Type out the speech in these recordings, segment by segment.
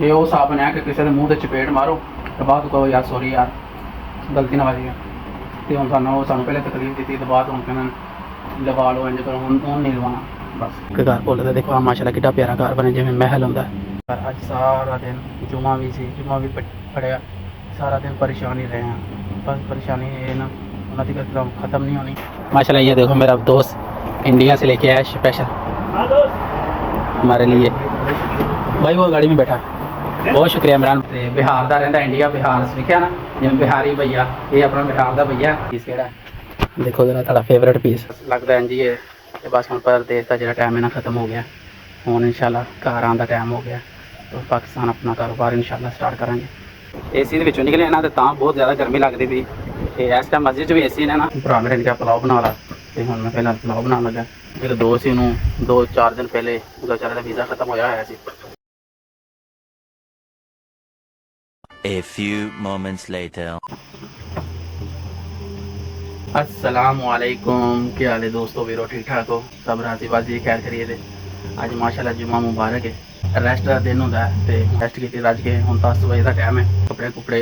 ये वो हिसाब बनाया कि किसी के मूँह से चपेट मारो तो बाद कहो यार सॉरी यार गलती ना वाजी तो हम सानू पहले तकलीफ दी तो बाद हम कहना लगा लो इंज करो हूँ नहीं लवाना बस घर बोलता देखो माशाल्लाह कितना प्यारा घर बने जिमें महल होंगे पर अज सारा दिन जुमा भी सी जुमा भी पढ़िया सारा दिन परेशान ही रहे हैं बस परेशानी ये ना उन्होंने कदम ख़त्म नहीं होनी। माशाल्लाह ये देखो मेरा दोस्त इंडिया से लेके आया स्पेशल हमारे लिए भाई वो गाड़ी में बैठा बहुत शुक्रिया इमरान बिहार का रहा इंडिया बिहार लिखा ना जिम्मे बिहारी भैया ये अपना बिहार का भैया पीस केड़ा देखो जरा थोड़ा फेवरेट पीस लगता है जी ये बस हम परदेश का जो टाइम है ना ख़त्म हो गया हूँ इंशाल्लाह घर आने का टाइम हो गया तो पाकिस्तान अपना कारोबार इंशाल्लाह स्टार्ट करेंगे। ए सी के निकले ना तो बहुत ज़्यादा गर्मी लगती थी इस टाइम मस्जिद भी ए सी ने ना भरा मेरे ने क्या पुलाव बना ला तो हूँ मैं पहले पुलाव बना लगा मेरे दोस्त ही 2-4 दिन पहले बेचारे का वीज़ा खत्म होया है। A few moments later. अस्सलामुअलैकुम क्या हाल है दोस्तों वीरो ठीक ठाक हो सब राजी बाजी खैर करिए थे अज माशाल्लाह जुम्मा मुबारक है रेस्ट का दिन होंगे तो रेस्ट की रज के हम 10 बजे का टाइम है कपड़े कुपड़े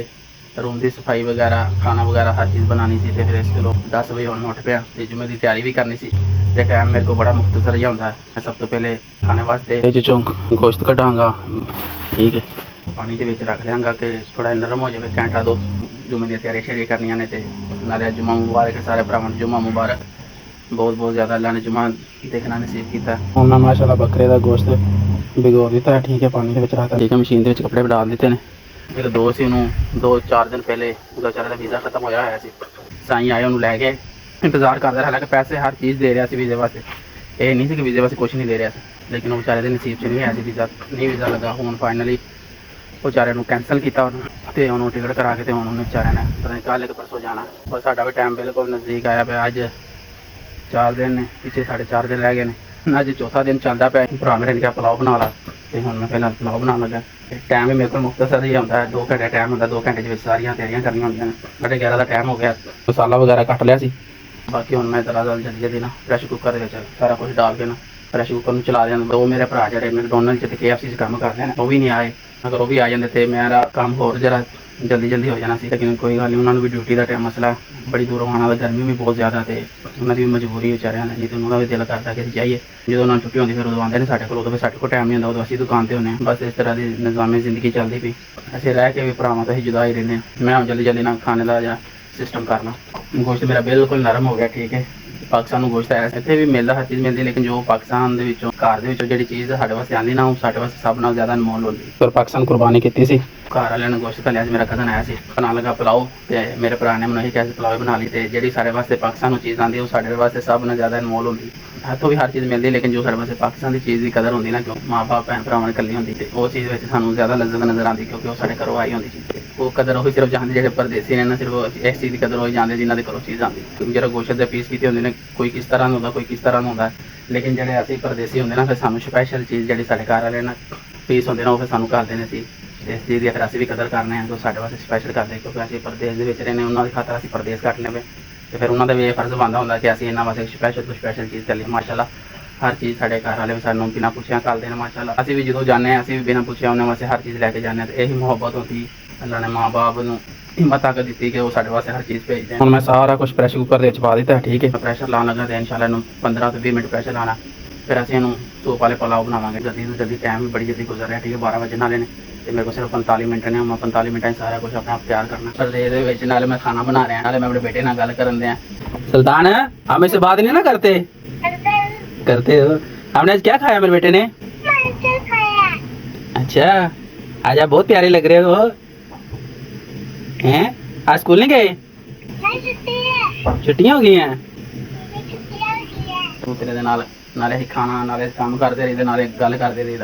रूम की सफाई वगैरह खाना वगैरह हर चीज़ बनानी सी फिर इस किलो 10 बजे हम उठ पाया तो जुम्मे की तैयारी भी करनी सी तो टाइम मेरे को बड़ा मुख्तसर ही होंगे मैं सब तो पहले खाने वास्ते गोश्त कटाँगा ठीक है पानी के रख देंगा कि थोड़ा नरम हो जाए घंटा 2 जुम्मे की तैयारी शेरी करनी ने तो नाले जुम्मा मुबारक है सारे भरावां जुम्मा मुबारक बहुत बहुत ज़्यादा अल्लाह ने जुम्मा देखना नसीब किया। हम मैं माशाल्लाह बकरे का गोश्त भिगो दिता है ठीक है पानी के रखता ठीक है मशीन के कपड़े डाल दिते हैं मेरे दोस्त ही 2-4 दिन पहले बेचारे का वीज़ा खत्म होया है साई आए उन्होंने लैके इंतजार करता रहा हालांकि पैसे हर चीज़ दे रहा वीज़े वास्ते ये नहीं कि वीज़े वास्ते कुछ नहीं दे रहा लेकिन वो बेचारे के नसीब च नहीं है वीज़ा नहीं वीज़ा लगा हूँ फाइनली बेचारे कैंसल किया तो उन्होंने टिकट करा के हूँ उन्होंने बेचारे ने पता नहीं कल परसों जाना पर साडा भी टाइम बिल्कुल नज़दीक आया पाया अज 4 दिन ने पिछले 4.5 दिन रह गए हैं अज चौथा दिन चलता पाया भरा मेरे ने क्या पुलाव बना ला तो हूँ मैं पहले पुलाव बना लगा टाइम भी मेरे को मुख्तसर ही आता है 2 घंटे टाइम होता 2 घंटे सारिया तैयारियां करनी होंगे 11:30 का टाइम हो गया मसाला वगैरह कट लिया सी बाकी हूँ मैं जरा जल्दी जल्दी ना प्रेशर कुकर सारा कुछ डाल के ना प्रेशर कुकर में चला दें 2 मेरे भरा जो मैकडोनल्ड से KFC काम करते हैं वो भी नहीं आए अगर वो भी आ जाते तो मेरा काम होर जरा जल्दी जल्दी हो जाना सी लेकिन कोई गल नहीं उन्होंने भी ड्यूटी का टाइम मसला बड़ी दूरों आना गर्मी भी बहुत ज़्यादा तो उन्होंने भी मजबूरी बेचारे ने नहीं तो उन्होंने भी दिल करता कि जाइए जो उन्होंने छुट्टी होती फिर उदों आते हैं साढ़े को उदों साढ़े को टाइम नहीं आता उदों असीं दुकान पर होने बस इस तरह की निज़ामी ज़िंदगी चलती पई ऐसे रह के भी भरावां तो असीं जुदा ही रहने मैं जल्दी जल्दी ना खाने का या सिस्टम करना गोश्त मेरा बिल्कुल नरम हो गया ठीक है पाकिस्तान में गोश्त है इतने भी मिलता हर चीज़ मिलती लेकिन जो पाकिस्तान के घर जी चीज़ साढ़े वास्ते आती ना वो साढ़े वास्ते सब नाल ज़्यादा अनमोल होती पर पाकिस्तान कुर्बानी की सी घर वाले ने गोश्त लिया मेरा कज़न आया बना लगा पुलाओ तो मेरे भरा ने मैंने कहा पुलाओ बना ली तो जी साढ़े वास्ते पाकिस्तान में चीज़ आती वो साढ़े वास्ते सब ने ज़्यादा अनमोल होती इतों भी हर चीज़ मिलती लेकिन जो साढ़े वास्ते पाकिस्तान की चीज़ की कदर होती ना क्यों माँ बाप भैन भरावां ने कली होती वो चीज़ सूँ ज़्यादा लज्जत नज़र आती क्योंकि वो साढ़े घरों आई होती चीज़ वो कदर वही सिर्फ जानते जो परदेसी ने ना सिर्फ इस चीज़ की कदर वही जानते जिन्होंने घरों चीज़ आती क्योंकि जो गोश्त के पीस किए होंगे ने कोई किस तरह होता कोई किस तरह होता लेकिन जो असं परदेसी होंगे ना फिर सूँ स्पैशल चीज़ जी साढ़े घर वाले ना पीस होंगे ना वो फिर सूँ करते हैं इस चीज़ की फिर असं भी कदर करने तो साढ़े वास्ते स्पैशल करते हैं क्योंकि असं परदेश के रहने उन्होंने खातर असं परदेश कटने पे तो फिर उन्होंने भी ये फर्ज बनता होंगे कि असं इन्होंने वास्ते स्पैशल तो स्पैशल चीज़ कर ली माशाल्लाह हर चीज़ साढ़े घर वाले भी सूँ बिना पुछया करते हैं माशाल्लाह असं भी जो जाने असं भी बिना पुछया उन्होंने वास्ते हर चीज़ लैके जाने तो यही मुहब्बत होती अल्लाह ने माँ बाप को हिम्मत ताकत दी कि वो साढ़े वास्ते हर चीज़ भेजते हैं। मैं सारा कुछ प्रेशर कुकर के पा दिता है ठीक है प्रेशर लाने लगा तो इंशाल्लाह 15 से 20 मिनट प्रेशर लाना फिर असं इन्हू सूप वाले पुलाव बनावांगे जल्दी तो जल्दी टाइम भी बड़ी जल्दी गुजर रहा है ठीक है 12 बजे नाले ने तो मेरे को सिर्फ 45 मिनट ने मैं 45 मिनट सारा कुछ अपने आप तैयार करना पर ये नाले मैं खाना बना रहा नाले मैं अपने बेटे ना गल कर सुल्तान हम इससे बात नहीं ना करते हो हमने आज क्या खाया मेरे बेटे ने अच्छा आज आप बहुत प्यारे लग रहे हो हैं आज स्कूल नहीं गए छुट्टियां हो गई हैं तेरे नाले ही खाना नाले काम करते रही नाले गल करते रही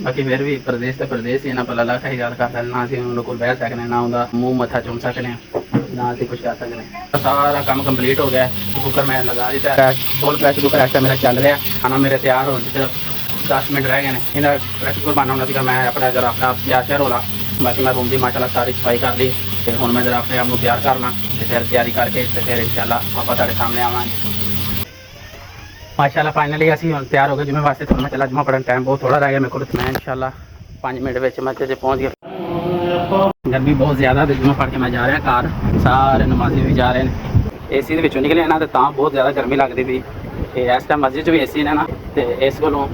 बाकी फिर भी प्रदेश तो प्रदेश ही ना भला लख ही गल करता ना असं उन्होंने कोल बह सकने ना उनका मूँह मत्था चुम सकने ना असं कुछ कर सकने सारा काम कंप्लीट हो गया कुकर मैं लगा दिता फुल प्रेशर कुकर ऐसा मेरा चल रहा खाना मेरे तैयार हो सिर्फ 10 मिनट रह गए हैं इन्हें प्रेशर कुकर बनना होना मैं अपना जरा अपना तैयार श्यार होला बाकी मैं रूम की माशाल्लाह सारी सफाई कर ली तो हूँ मैं जरा अपने आप को तैयार करना तो फिर तैयारी करके तो फिर इंशाल्लाह आप सामने आवांगे माशाल्लाह फाइनली असी हम तैयार हो गए जुम्मे वास्ते तो मैं चला जुम्मा पढ़ने टाइम बहुत थोड़ा रह गया मेरे को मैं इंशाल्लाह 5 ਮਿੰਟ ਵਿੱਚ ਮੈਂ ਤੇ ਪਹੁੰਚ ਗਿਆ। ਗਰਮੀ ਬਹੁਤ ਜ਼ਿਆਦਾ ਤੇ ਜੁਮਾ ਪੜ ਕੇ ਮੈਂ ਜਾ ਰਿਹਾ ਘਰ, ਸਾਰੇ ਨਮਾਜ਼ੀ ਵੀ ਜਾ ਰਹੇ ਨੇ। ਏਸੀ ਦੇ ਵਿੱਚੋਂ ਨਿਕਲੇ ਨਾ ਤੇ ਤਾਂ ਬਹੁਤ ਜ਼ਿਆਦਾ ਗਰਮੀ ਲੱਗਦੀ ਪਈ। ਤੇ ਇਸ ਟਾਈਮ ਮਸਜਿਦ 'ਚ ਵੀ ਏਸੀ ਨੇ ਨਾ, ਤੇ ਇਸ ਕੋਲੋਂ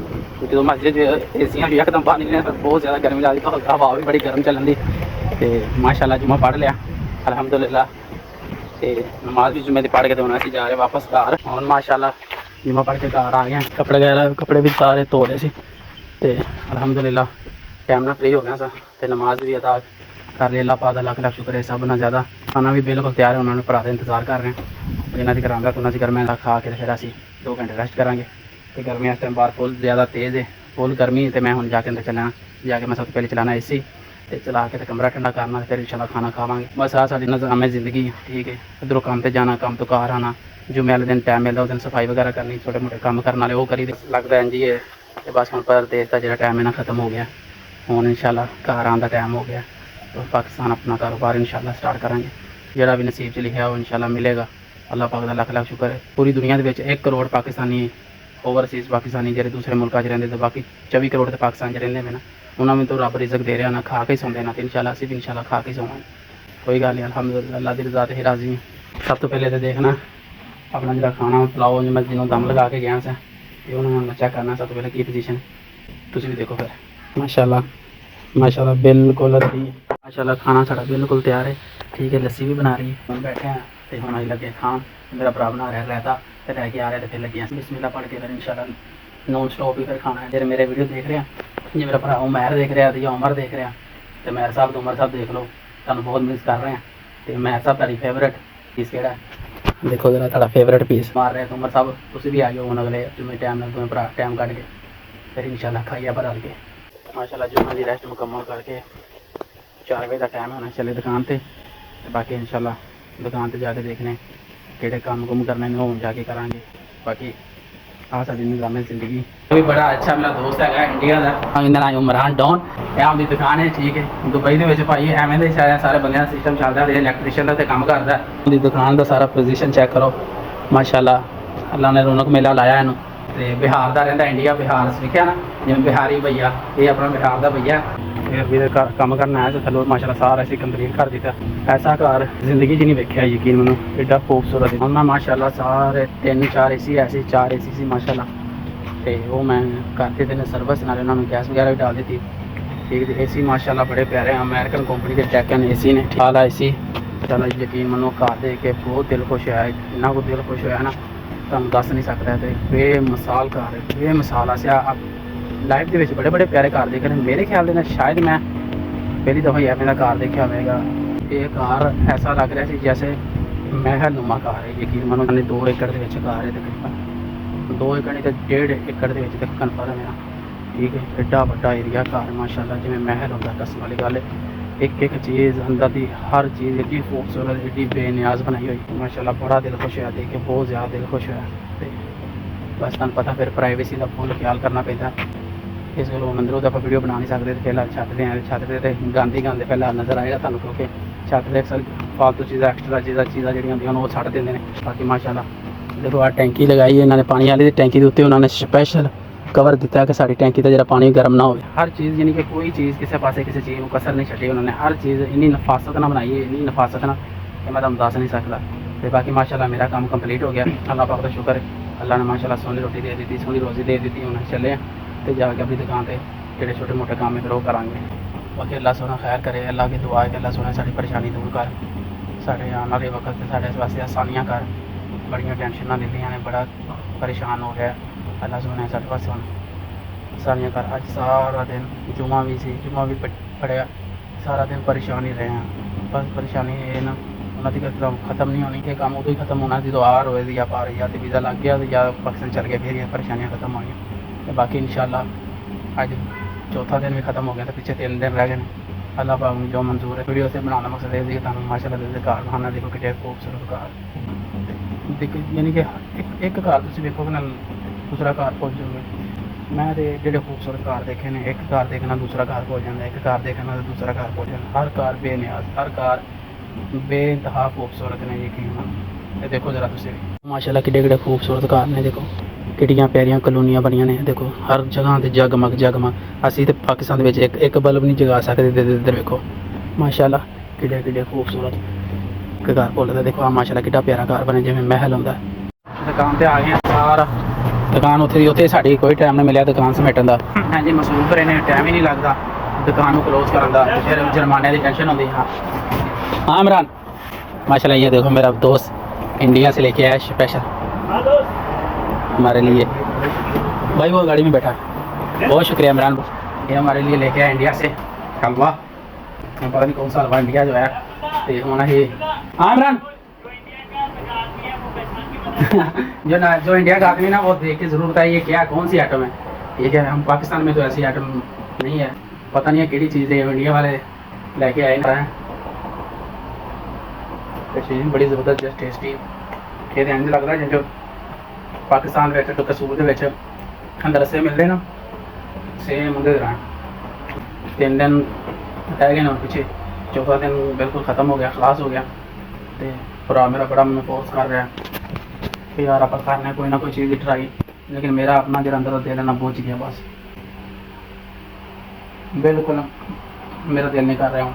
ਜਦੋਂ ਮਸਜਿਦ 'ਚ ਏਸੀਆਂ ਵੀ ਇੱਕਦਮ ਬਾਹਰ ਨਿਕਲੇ ਤਾਂ ਬਹੁਤ ਜ਼ਿਆਦਾ ਗਰਮੀ ਲੱਗਦੀ, ਹਵਾ ਵੀ ਬੜੀ ਗਰਮ ਚੱਲਣ ਦੀ। ਤੇ ਮਾਸ਼ਾਅੱਲਾ ਜੁਮਾ ਪੜ੍ਹ ਲਿਆ ਅਲਹਮਦੁਲਿਲਾ, ਤੇ ਨਮਾਜ਼ ਵੀ ਜੁਮੇ ਦੀ ਪੜ੍ਹ ਕੇ ਤੇ ਹੁਣ ਅਸੀਂ ਜਾ ਰਹੇ ਵਾਪਸ ਘਰ। ਹੁਣ ਮਾਸ਼ਾਅੱਲਾ ਜੁਮਾ ਪੜ੍ਹ ਕੇ ਘਰ ਆ ਗਏ। ਕੱਪੜੇ ਵੀ ਸਾਰੇ ਧੋ ਲਏ ਸੀ ਤੇ ਅਲਹਮਦੁਲਿਲਾ ਟਾਈਮ ਨਾਲ ਫ੍ਰੀ ਹੋ ਗਿਆ ਸਾਂ ਤੇ ਨਮਾਜ਼ ਵੀ ਅਦਾ ਕਰ ਲਈ। ਅੱਲਾਹ ਪਾਕ ਦਾ ਲੱਖ ਲੱਖ ਸ਼ੁਕਰ ਹੈ। ਸਭ ਨਾਲ ਜ਼ਿਆਦਾ ਖਾਣਾ ਵੀ ਬਿਲਕੁਲ ਤਿਆਰ ਹੈ, ਉਹਨਾਂ ਨੂੰ ਭਰਾ ਦਾ ਇੰਤਜ਼ਾਰ ਕਰ ਰਹੇ ਹਾਂ। ਇਹਨਾਂ ਦੀ ਕਰਾਂਗਾ ਉਹਨਾਂ ਦੀ ਗਰਮੀਆਂ ਦਾ ਖਾ ਕੇ ਫਿਰ ਅਸੀਂ 2 ਘੰਟੇ ਰੈਸਟ ਕਰਾਂਗੇ। ਤੇ ਗਰਮੀ ਇਸ ਟਾਈਮ ਬਾਹਰ ਫੁੱਲ ਜ਼ਿਆਦਾ ਤੇਜ਼ ਹੈ, ਫੁੱਲ ਗਰਮੀ। ਤੇ ਮੈਂ ਹੁਣ ਜਾ ਕੇ ਅੰਦਰ ਚੱਲਣਾ, ਜਾ ਕੇ ਮੈਂ ਸਭ ਤੋਂ ਪਹਿਲੇ ਚਲਾਉਣਾ ਏਸੀ ਤੇ ਚਲਾ ਕੇ ਤੇ ਕਮਰਾ ਠੰਡਾ ਕਰਨਾ, ਫਿਰ ਇੰਸ਼ਾਅੱਲਾ ਖਾਣਾ ਖਾਵਾਂਗੇ। ਬਸ ਆਹ ਸਾਡੀ ਨਿਜ਼ਾਮ ਹੈ ਜ਼ਿੰਦਗੀ, ਠੀਕ ਹੈ। ਇੱਧਰੋਂ ਕੰਮ ਤੇ ਜਾਣਾ, ਕੰਮ ਤੋਂ ਘਰ ਆਉਣਾ, ਜੁਮੇ ਵਾਲੇ ਦਿਨ ਟਾਈਮ ਮਿਲਦਾ ਉਹ ਦਿਨ ਸਫਾਈ ਵਗੈਰਾ ਕਰਨੀ, ਛੋਟੇ ਮੋਟੇ ਕੰਮ ਕਰਨ ਵਾਲੇ ਉਹ ਕਰੀ ਲੱਗਦਾ ਇੰਝ ਹੀ ਹੈ। ਤੇ ਬਸ ਹੁਣ ਪਰਦੇਸ ਦਾ ਜਿਹੜਾ ਟਾਈਮ ਹੈ ਨਾ ਖਤਮ ਹੋ ਗਿਆ, ਹੁਣ ਇੰਸ਼ਾਅੱਲਾ ਘਰ ਆਉਣ ਦਾ ਟਾਈਮ ਹੋ ਗਿਆ। तो पाकिस्तान अपना कारोबार इंशाल्लाह स्टार्ट करांगे, ਜਿਹੜਾ ਵੀ ਨਸੀਬ 'ਚ ਲਿਖਿਆ ਉਹ इंशाल्लाह ਮਿਲੇਗਾ। ਅੱਲਾਹ ਪਾਕ ਦਾ ਲੱਖ ਲੱਖ ਸ਼ੁਕਰ ਹੈ। ਪੂਰੀ ਦੁਨੀਆ ਦੇ ਵਿੱਚ 1 ਕਰੋੜ ਪਾਕਿਸਤਾਨੀ ਓਵਰਸੀਜ਼ ਪਾਕਿਸਤਾਨੀ ਜਿਹੜੇ ਦੂਸਰੇ ਮੁਲਕਾਂ 'ਚ ਰਹਿੰਦੇ ਤੇ ਬਾਕੀ 24 ਕਰੋੜ ਤੇ ਪਾਕਿਸਤਾਨ 'ਚ ਰਹਿੰਦੇ ਨੇ ਨਾ, ਉਹਨਾਂ ਨੂੰ ਤਾਂ ਰੱਬ ਰਿਜ਼ਕ ਦੇ ਰਿਹਾ ਨਾ, ਖਾ ਕੇ ਸੌਂਦੇ ਨਾ। ਤੇ इंशाल्लाह ਅਸੀਂ ਵੀ इंशाल्लाह ਖਾ ਕੇ ਸੌਵਾਂਗੇ, ਕੋਈ ਗੱਲ ਨਹੀਂ। ਅਲਹਮਦੁਲਿल्लाह ਅੱਲਾਹ ਦੀ ਰਜ਼ਾ ਤੇ ਰਾਜ਼ੀ ਹਾਂ। ਸਭ ਤੋਂ ਪਹਿਲੇ ਤਾਂ ਦੇਖਣਾ ਆਪਣਾ ਜਿਹੜਾ ਖਾਣਾ ਪਲਾਓ ਮੈਂ ਜਿਹਨੂੰ ਦਮ ਲਗਾ ਕੇ ਗਿਆ ਸਾਂ ਤੇ ਉਹਨੂੰ ਮੈਂ ਚੈੱਕ ਕਰਨਾ ਸਭ ਤੋਂ ਪਹਿਲੇ ਕੀ ਪੋਜੀਸ਼ਨ। ਤੁਸੀਂ ਵੀ ਦੇਖੋ ਫਿਰ। माशाल्लाह बिल्कुल अभी माशाल्लाह खाना साढ़ा बिल्कुल तैयार है, ठीक है। लस्सी भी बना रही है, हम बैठे हैं तो हम अभी लगे खान। मेरा भरा बना रहा रहता तो रह के आ रहे तो फिर लगे बिस्मिल्लाह पढ़ के फिर इंशाल्लाह नॉन स्टॉप ही फिर खाना है। जो मेरे वीडियो देख रहे हैं, जो मेरा भरा उमर देख रहा है या उमर देख रहा है तो मेहर साहब तो उमर साहब देख लो, तुम बहुत मिस कर रहे हैं। तो मेहर साहब तारी फेवरेट पीस केड़ा देखो जरा, तारा फेवरेट पीस मार रहे तो उमर साहब तुम भी आ जाओ हूँ अगले जुम्मे टाइम में, तुम्हें भरा टाइम कट के फिर इंशाल्लाह खाइए भर के। माशाल्लाह जुम्मे की रेस्ट मुकम्मल करके 4 बजे का टाइम होना चले दुकान पर, बाकी इंशाल्लाह दुकान पर जाके देखने किहड़े काम कुम करने ने होन जाके करांगे। बाकी आ साडी निज़ाम ज़िंदगी भी बड़ा अच्छा मेरा दोस्त है इंडिया का, इन्दा नाम उमरान डॉन। ਇਹ ਆਪਦੀ ਦੁਕਾਨ ਹੈ, ਠੀਕ ਹੈ। ਦੁਬਈ ਦੇ ਵਿੱਚ ਭਾਈ ਐਵੇਂ ਦੇ ਸਾਰੇ ਬੰਦਿਆਂ ਦਾ ਸਿਸਟਮ ਚੱਲਦਾ, ਤੇ ਇਲੈਕਟ੍ਰੀਸ਼ੀਅਨ ਦਾ ਤੇ ਕੰਮ ਕਰਦਾ। ਉਹਦੀ ਦੁਕਾਨ ਦਾ ਸਾਰਾ ਪੋਜੀਸ਼ਨ ਚੈੱਕ ਕਰੋ ਮਾਸ਼ਾਅੱਲਾ, ਅੱਲਾ ਨੇ ਰੌਣਕ ਮੇਲਾ ਲਾਇਆ ਇਹਨੂੰ। ਤੇ ਬਿਹਾਰ ਦਾ ਰਹਿੰਦਾ, ਇੰਡੀਆ ਬਿਹਾਰ ਲਿਖਿਆ ਨਾ, ਜਿਵੇਂ ਬਿਹਾਰੀ ਭਈਆ, ਇਹ ਆਪਣਾ ਬਿਹਾਰ ਦਾ ਭਈਆ। ਫਿਰ ਵੀ ਕੰਮ ਕਰਨ ਆਇਆ ਤੇ ਥੱਲੋਂ ਮਾਸ਼ਾਅੱਲਾ ਸਾਰਾ ਅਸੀਂ ਕੰਪਲੀਟ ਕਰ ਦਿੱਤਾ। ਐਸਾ ਘਰ ਜ਼ਿੰਦਗੀ 'ਚ ਨਹੀਂ ਵੇਖਿਆ ਯਕੀਨ ਮੈਨੂੰ, ਐਡਾ ਖੂਬਸੂਰਤ। ਉਹਨਾਂ ਮਾਸ਼ਾਅੱਲਾ ਸਾਰੇ 3-4 ਏਸੀ ਐਸੇ 4 ਏਸੀ ਸੀ ਮਾਸ਼ਾਅੱਲਾ, ਤੇ ਉਹ ਮੈਂ ਕਰਤੇ ਤੇ ਸਰਵਿਸ ਨਾਲ ਉਹਨਾਂ ਨੂੰ ਗੈਸ ਵਗੈਰਾ ਵੀ डाल ਦਿੱਤੀ, ठीक है। एसी माशाल्लाह बड़े प्यारे अमेरिकन कंपनी के टैकन एसी ने, वाला एसी चल यकीन मनो घर देख के बहुत दिल खुश होया, इन्ना को दिल खुश होया ना तुहानूं दस नहीं सकता। तो बेमिसाल घर है, बेमिसाल। अस लाइफ के बड़े बड़े प्यारे घर देखे ने, मेरे ख्याल से शायद मैं पहली दफ़ा ही एवें दा घर देखा होगा। ये घर ऐसा लग रहा है जैसे महल नुमा घर है, यकीन मनो। 2 एकड़ के घर है, तकरीबन 2 एकड़ नहीं तो 1.5 एकड़ के कन्फर्म है, ठीक है। एड्डा वड्डा एरिया घर माशाल्लाह, जिवें महल होंदा, कसम वाली गल है। एक एक चीज़ अंदर दी हर चीज़ एड्डी खूबसूरत, एड्डी बेनियाज बनाई हुई माशाल्लाह। बड़ा दिल खुश होया देख के, बहुत ज़्यादा दिल खुश होया। ते बस तुहानूं पता फिर प्राइवेसी का फुल ख्याल करना पैंदा, इस गल्लों अंदरों तो आप वीडियो बना नहीं सकते। फिलहाल छत ते आए, छत ते गांधी गांधे फिलहाल नज़र आएगा तुहानूं, क्योंकि छत ते अक्सर फालतू चीज़ां एक्स्ट्रा चीज़ां जिहड़ियां होंदियां वो छड्ड दिंदे ने। बाकी माशाल्लाह देखो आ टैंकी लगाई है इन्होंने पानी वाली, टैंकी के उत्ते उन्होंने स्पैशल कवर दिता है कि साड़ी टैंकी का जरा पानी गर्म ना हो। हर चीज़ यानी कि कोई चीज़ किसी पासे किसी चीज़ को कसर नहीं छड़ी उन्होंने, हर चीज़ इन्नी नफासत ना बनाई है, इन्नी नफासत ना कि मैं तुम दस नहीं सकता। तो बाकी माशाल्लाह मेरा काम कंप्लीट हो गया, अल्लाह पाक का शुक्र है। अल्लाह ने माशाल्लाह सोहनी रोटी दे दी, सोहनी रोज़ी दे दी। हूँ चले तो जाके अपनी दुकान पर जोड़े छोटे मोटे काम है फिर वो करांगे। बाकी अल्लाह सोना खैर करे, अल्लाह की दुआ है कि अल्लाह सोना साड़ी परेशानी दूर कर, साढ़े आने वाले वक्त साढ़े वास्ते आसानियाँ कर। बड़ियाँ टेंशनां दिंदियां ने, बड़ा परेशान हो गया। अल्लाह सोना साढ़े पास हुण सारियां कर। अज सारा दिन जुमा भी सी, जुमा भी पढ़िया, सारा दिन परेशान ही रहे हैं। बस परेशानी ये ना उन्होंने खत्म नहीं होनी, कि काम उदों ही खत्म होना जो आ होए या पार या तो वीज़ा लग गया या पाकिस्तान चल गया, फिर ये परेशानियाँ खत्म हो गई। तो बाकी इंशाल्लाह अज 4था दिन भी खत्म हो गया, तो पीछे 3 दिन रह गए। अल्लाह पाक में जो मंजूर है। वीडियो से बनाना मकसद है कि तुहानूं माशाल्लाह दे घर खाना देखो कि खूबसूरत घर देखो, यानी कि एक घर तुसीं वेखोगे ना दूसरा घर भुल जाओगे। मैं तो जेडे खूबसूरत घर देखे ने, एक घर देखना दूसरा घर भुल जाता, एक घर देखना तो दूसरा घर भुल जाता। हर घर बेनियाज, हर घर बेइंतहा खूबसूरत ने, यकीन। देखो जरा तुसीं माशाल्लाह किड्डे किड्डे खूबसूरत घर ने, देखो ਕਿਹੜੀਆਂ ਪਿਆਰੀਆਂ ਕਲੋਨੀਆਂ ਬਣੀਆਂ ਨੇ ਦੇਖੋ, ਹਰ ਜਗ੍ਹਾ ਤੇ ਜਗਮਗ ਜਗਮਗ। ਅਸੀਂ ਤੇ ਪਾਕਿਸਤਾਨ ਦੇ ਵਿੱਚ ਇੱਕ ਬਲਬ ਨਹੀਂ ਜਗਾ ਸਕਦੇ। ਤੇ ਇੱਧਰ ਵੇਖੋ ਮਾਸ਼ਾਅੱਲਾ ਕਿੱਡੇ ਖੂਬਸੂਰਤ ਘਰ ਬੋਲਦਾ। ਦੇਖੋ ਆ ਮਾਸ਼ਾਅੱਲਾ ਕਿੱਡਾ ਪਿਆਰਾ ਘਰ ਬਣਿਆ ਜਿਵੇਂ ਮਹਿਲ ਹੁੰਦਾ। ਦੁਕਾਨ ਤੇ ਆ ਗਏ ਸਾਰਾ, ਦੁਕਾਨ ਉੱਥੇ ਸਾਡੀ ਕੋਈ ਟਾਈਮ ਨਹੀਂ ਮਿਲਿਆ ਦੁਕਾਨ ਸਮੇਟਣ ਦਾ। ਹਾਂਜੀ ਮਸਰੂਫ ਰਹੇ ਨੇ, ਟਾਈਮ ਹੀ ਨਹੀਂ ਲੱਗਦਾ दुकान को क्लोज करने का, फिर जुर्माने की टेंशन होती है। हाँ इमरान माशाल्लाह ये देखो मेरा दोस्त इंडिया से लेके आया स्पेशल हमारे लिए। भाई वो गाड़ी में बैठा, बहुत शुक्रिया इमरान, ये हमारे लिए लेके आया इंडिया से हलवा। पता नहीं कौन सा हलवा इंडिया जो है तो होना ही। हाँ इमरान जो इंडिया का आदमी ना वो देख के ज़रूर बताइए ये क्या कौन सी आइटम है। ये क्या हम पाकिस्तान में तो ऐसी आइटम नहीं है, पता नहीं है किहड़ी चीज़ है। इंडिया वाले लेके आए हैं चीज़ बड़ी ज़बरदस्त जस्ट टेस्टी। ये इंज लगता है जो पाकिस्तान में तो कसूर के अंदर रस्से मिलते ना सेम उनके तरह। 3 दिन रह गए ना पीछे, चौथा दिन बिल्कुल ख़त्म हो गया, खलास हो गया। तो भरा मेरा बड़ा मैं फोर्स कर रहा है कि यार आप करना कोई ना कोई चीज़ ट्राई, लेकिन मेरा अपना जो अंदर दिल ना पहुँच गया बस, बिल्कुल मेरा दिल नहीं कर रहा हूँ।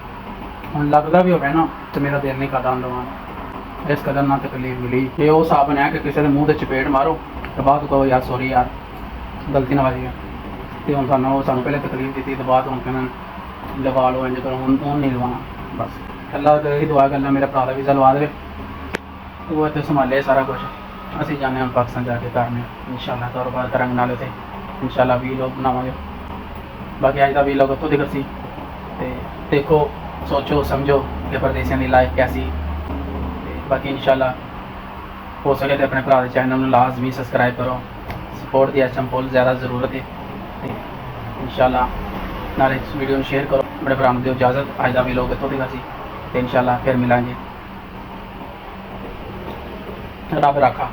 हम लगता भी होगा ना तो मेरा दिल नहीं करता अंदर इस कदर ना तकलीफ मिली। ये वो साफ बनाया कि किसी के मुँह से चपेट मारो तो बाद कहो यार सॉरी यार गलती ना वाजी तो हम सानू पहले तकलीफ दी थी तो बाद हम कहना लगा लो इंज करो, हूँ नहीं लवाना बस। अल्लाह ही दुआ करना मेरा भरा का वीज़ा लवा दे, वो इतने संभाले सारा कुछ। असी जाने हम पाकिस्तान जाके करने इंशाल्लाह कारोबार करांगे नाले ते इंशाल्लाह भी लोग बनावांगे। बाकी अज का भी लोग उतों दिखर सी देखो सोचो समझो कि परदेसियों की लाइफ कैसी। बाकी इंशाल्लाह हो सके तो अपने भरा के चैनल में लाजमी सबसक्राइब करो, सपोर्ट की अचम फुल ज़्यादा ज़रूरत है। इंशाल्लाह नाले इस वीडियो में शेयर करो। अपने भरा दो इजाज़त, अज का भी लोग इतों दिखर सी तो इंशाल्लाह फिर मिलेंगे। रब रखा।